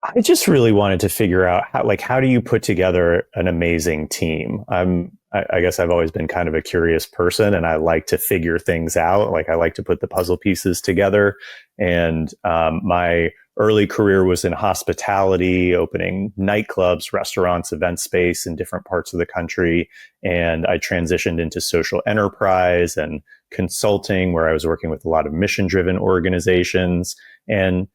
I just really wanted to figure out how do you put together an amazing team? I guess I've always been kind of a curious person, and I like to figure things out. Like I like to put the puzzle pieces together. And my early career was in hospitality, opening nightclubs, restaurants, event space in different parts of the country. And I transitioned into social enterprise and consulting, where I was working with a lot of mission-driven organizations. And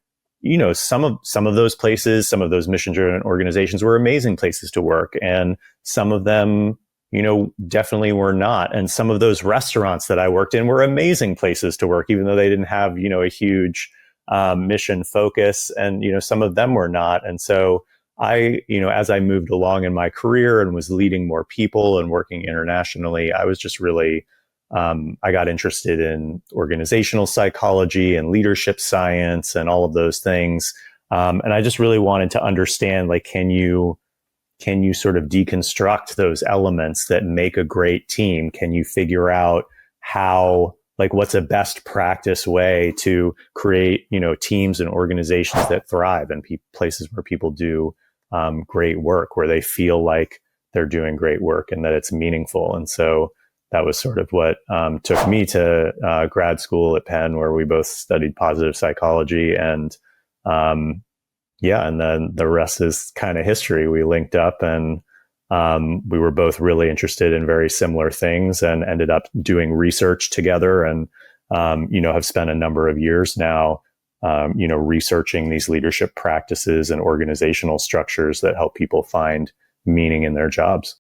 some of those places, some of those mission-driven organizations were amazing places to work, and some of them, definitely were not. And some of those restaurants that I worked in were amazing places to work, even though they didn't have, a huge mission focus, and some of them were not. And so as I moved along in my career and was leading more people and working internationally, I was just really I got interested in organizational psychology and leadership science and all of those things. And I just really wanted to understand, like, can you sort of deconstruct those elements that make a great team? Can you figure out what's a best practice way to create, teams and organizations that thrive, and places where people do great work, where they feel like they're doing great work and that it's meaningful. And so that was sort of what took me to grad school at Penn, where we both studied positive psychology. And and then the rest is kind of history. We linked up, and we were both really interested in very similar things, and ended up doing research together. And have spent a number of years now, researching these leadership practices and organizational structures that help people find meaning in their jobs.